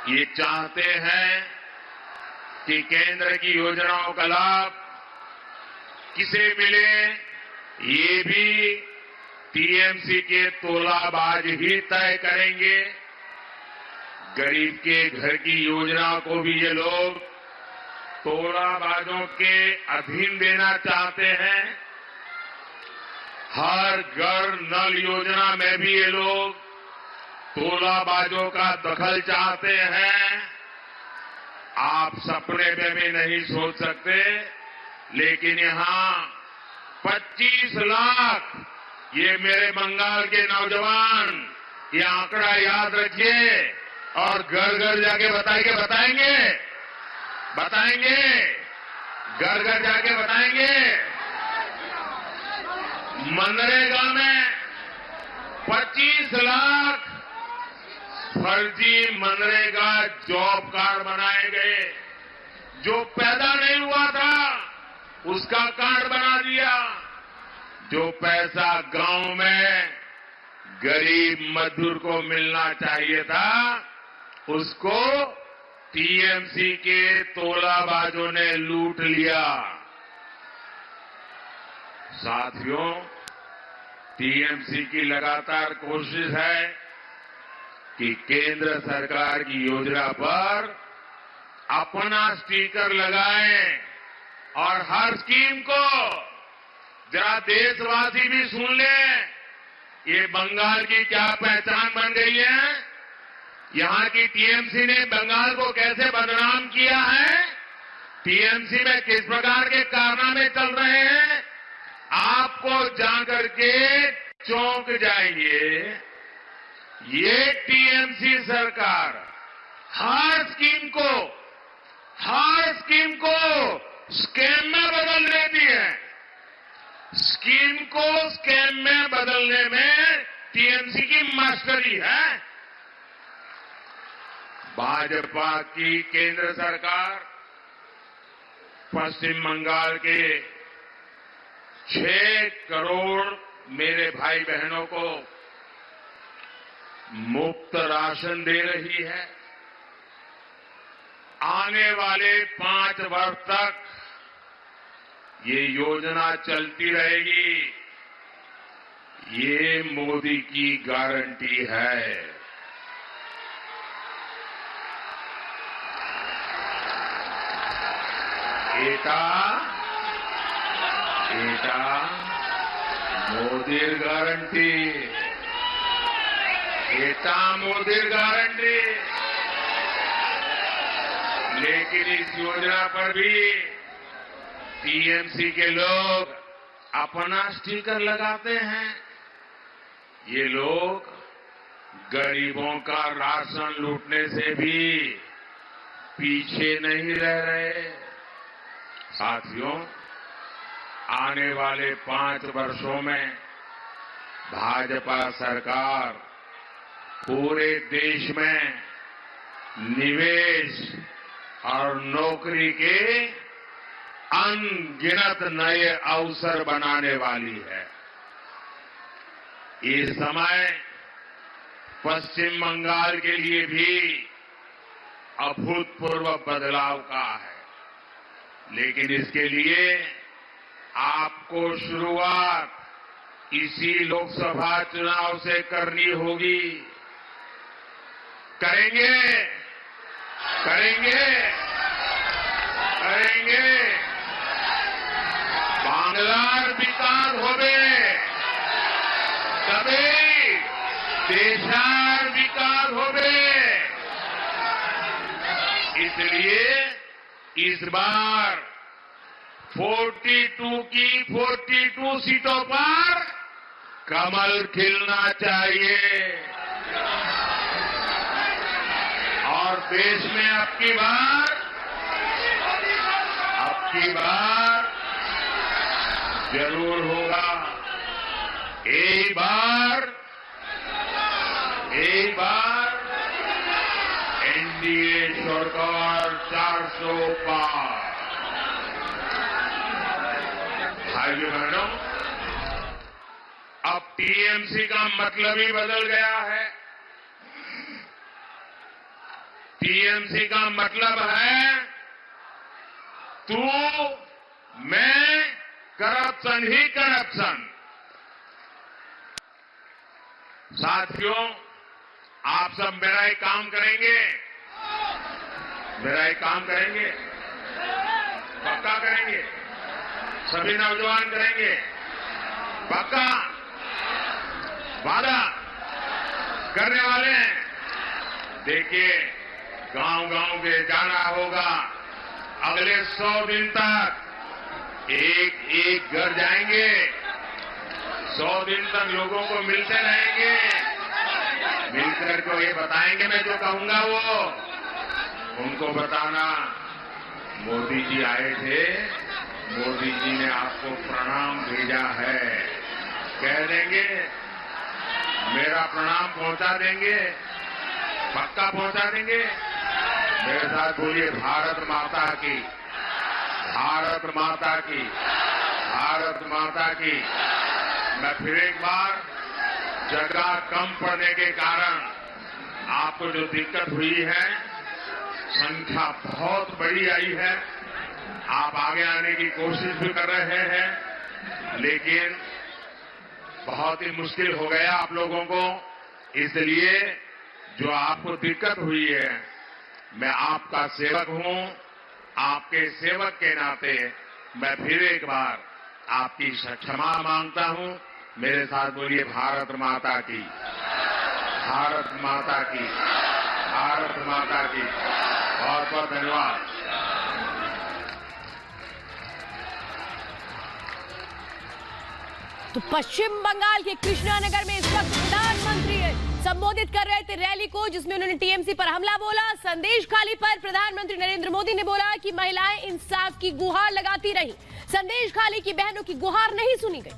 ये चाहते हैं कि केंद्र की योजनाओं का लाभ किसे मिले, ये भी टीएमसी के तोलाबाज ही तय करेंगे। गरीब के घर की योजना को भी ये लोग तोलाबाजों के अधीन देना चाहते हैं। हर घर नल योजना में भी ये लोग तोलाबाजों का दखल चाहते हैं। आप सपने में भी नहीं सोच सकते, लेकिन यहां 25 लाख ये मेरे बंगाल के नौजवान ये आंकड़ा याद रखिए और घर घर जाके बताएंगे घर घर जाके बताएंगे। मनरेगा में 25 लाख फर्जी मनरेगा जॉब कार्ड बनाए गए। जो पैदा नहीं हुआ था उसका कार्ड बना दिया। जो पैसा गांव में गरीब मजदूर को मिलना चाहिए था उसको टीएमसी के तोलाबाजों ने लूट लिया। साथियों, टीएमसी की लगातार कोशिश है कि केंद्र सरकार की योजना पर अपना स्टिकर लगाएं और हर स्कीम को जरा देशवासी भी सुन लें। ये बंगाल की क्या पहचान बन गई है। यहां की टीएमसी ने बंगाल को कैसे बदनाम किया है, टीएमसी में किस प्रकार के कारनामे चल रहे हैं, आपको जाकर के चौंक जाएंगे। ये टीएमसी सरकार हर स्कीम को स्कैम में बदल देती है। स्कीम को स्कैम में बदलने में टीएमसी की मास्टरी है। भाजपा की केंद्र सरकार पश्चिम बंगाल के 6 करोड़ मेरे भाई बहनों को मुफ्त राशन दे रही है। आने वाले 5 वर्ष तक ये योजना चलती रहेगी। ये मोदी की गारंटी है। एटा मोदीर गारंटी, एटा मोदीर गारंटी। लेकिन इस योजना पर भी टीएमसी के लोग अपना स्टिकर लगाते हैं। ये लोग गरीबों का राशन लूटने से भी पीछे नहीं रह रहे। साथियों, आने वाले 5 वर्षों में भाजपा सरकार पूरे देश में निवेश और नौकरी के अनगिनत नए अवसर बनाने वाली है। ये समय पश्चिम बंगाल के लिए भी अभूतपूर्व बदलाव का है, लेकिन इसके लिए आपको शुरुआत इसी लोकसभा चुनाव से करनी होगी। करेंगे। बांग्लार विकास होवे तबे देशार विकास होवे। इसलिए इस बार 42 की 42 सीटों पर कमल खिलना चाहिए और देश में अब की बार जरूर होगा। एक बार एनडीए सरकार 400 पार। भाइयों बहनों, अब टीएमसी का मतलब ही बदल गया है। टीएमसी का मतलब है तू, मैं, करप्शन ही करप्शन। साथियों, आप सब मेरा ही काम करेंगे, मेरा ही काम करेंगे, पक्का करेंगे, सभी नौजवान करेंगे, पक्का वादा करने वाले हैं। देखिए, गांव-गांव में जाना होगा। अगले 100 दिन तक एक घर जाएंगे, 100 दिन तक लोगों को मिलते रहेंगे, मिलकर को ये बताएंगे, मैं जो कहूंगा वो उनको बताना। मोदी जी आए थे, मोदी जी ने आपको प्रणाम भेजा है, कह देंगे, मेरा प्रणाम पहुंचा देंगे, पक्का पहुंचा देंगे। मेरे साथ बोलिए, भारत माता की, भारत माता की, भारत माता की। मैं फिर एक बार, जगह कम पड़ने के कारण आपको जो दिक्कत हुई है, संख्या बहुत बड़ी आई है, आप आगे आने की कोशिश भी कर रहे हैं, लेकिन बहुत ही मुश्किल हो गया आप लोगों को। इसलिए जो आपको दिक्कत हुई है, मैं आपका सेवक हूं, आपके सेवक के नाते मैं फिर एक बार आपकी क्षमा मांगता हूं। मेरे साथ बोलिए, भारत माता की, भारत माता की, भारत माता की। बहुत बहुत धन्यवाद। तो पश्चिम बंगाल के कृष्णानगर में इस वक्त प्रधानमंत्री संबोधित कर रहे थे रैली को, जिसमें उन्होंने टीएमसी पर हमला बोला। संदेश खाली पर प्रधानमंत्री नरेंद्र मोदी ने बोला कि महिलाएं इंसाफ की गुहार लगाती रही, संदेश खाली की बहनों की गुहार नहीं सुनी गई।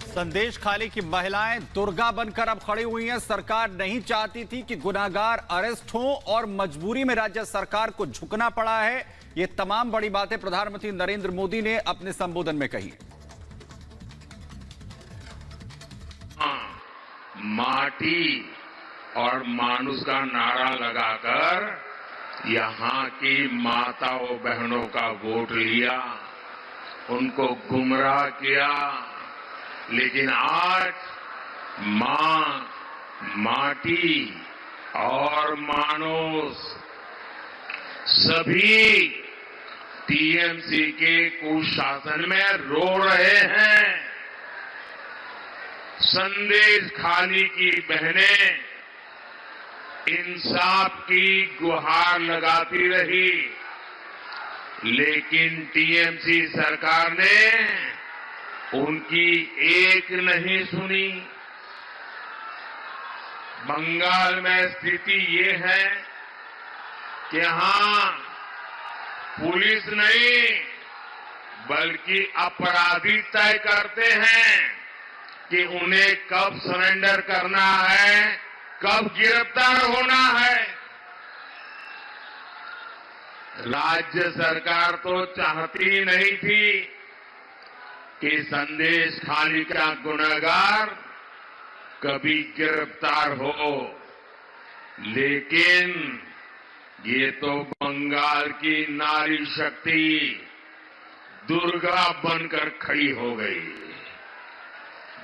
संदेश खाली की महिलाएं दुर्गा बनकर अब खड़ी हुई हैं। सरकार नहीं चाहती थी कि गुनाहगार अरेस्ट हों और मजबूरी में राज्य सरकार को झुकना पड़ा है। ये तमाम बड़ी बातें प्रधानमंत्री नरेंद्र मोदी ने अपने संबोधन में कही। माटी और मानुष का नारा लगाकर यहां की माताओं बहनों का वोट लिया, उनको गुमराह किया। लेकिन आज मां, माटी और मानुष सभी टीएमसी के कुशासन में रो रहे हैं। संदेश खाली की बहनें इंसाफ की गुहार लगाती रही, लेकिन टीएमसी सरकार ने उनकी एक नहीं सुनी। बंगाल में स्थिति ये है कि यहां पुलिस नहीं बल्कि अपराधी तय करते हैं कि उन्हें कब सरेंडर करना है, कब गिरफ्तार होना है। राज्य सरकार तो चाहती नहीं थी कि संदेश खाली का गुनहगार कभी गिरफ्तार हो, लेकिन ये तो बंगाल की नारी शक्ति दुर्गा बनकर खड़ी हो गई।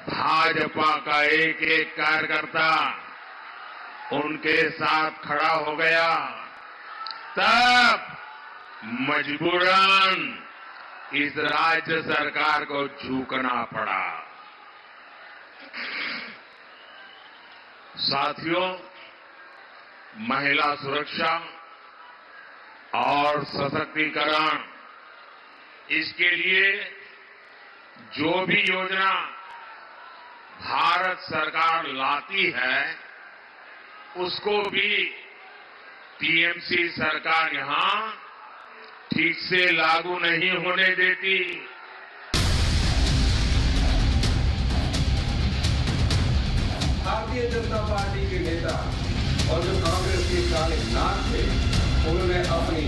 भाजपा का एक एक कार्यकर्ता उनके साथ खड़ा हो गया, तब मजबूरन इस राज्य सरकार को झुकना पड़ा। साथियों, महिला सुरक्षा और सशक्तिकरण, इसके लिए जो भी योजना भारत सरकार लाती है, उसको भी टीएमसी सरकार यहां ठीक से लागू नहीं होने देती। भारतीय जनता पार्टी के नेता और जो कांग्रेस के काले नाग थे, उन्होंने अपनी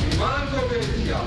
ईमान को बेच दिया।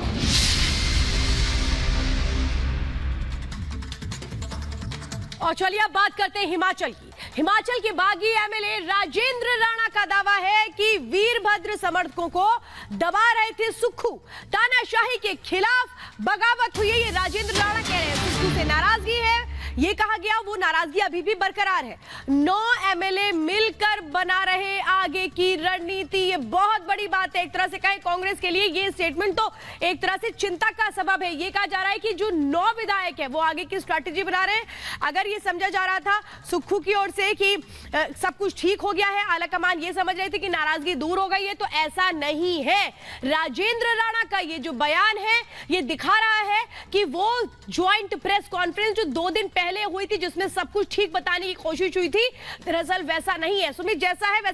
और चलिए अब बात करते हैं हिमाचल की। हिमाचल के बागी एमएलए राजेंद्र राणा का दावा है कि वीरभद्र समर्थकों को दबा रहे थे सुक्खू। तानाशाही के खिलाफ बगावत हुई है, ये राजेंद्र राणा कह रहे हैं। सुक्खू से नाराजगी है, ये कहा गया, वो नाराजगी अभी भी बरकरार है। 9 एमएलए मिलकर बना रहे आगे की रणनीति, ये बहुत बड़ी बात है। एक तरह से कहें कांग्रेस के लिए ये स्टेटमेंट तो एक तरह से चिंता का सबब है। ये कहा जा रहा है कि जो 9 विधायक है वो आगे की स्ट्रैटेजी बना रहे हैं। अगर ये समझा जा रहा था सुक्खू की ओर से कि सब कुछ ठीक हो गया है, आलाकमान ये समझ रहे थे कि नाराजगी दूर हो गई है, तो ऐसा नहीं है। राजेंद्र राणा का ये जो बयान है ये दिखा रहा है कि वो ज्वाइंट प्रेस कॉन्फ्रेंस जो 2 दिन पहले हुई थी, जिसमें सब कुछ ठीक बताने की कोशिश हुई थी, दरअसल वैसा नहीं है। सुमित, जैसा है वैसा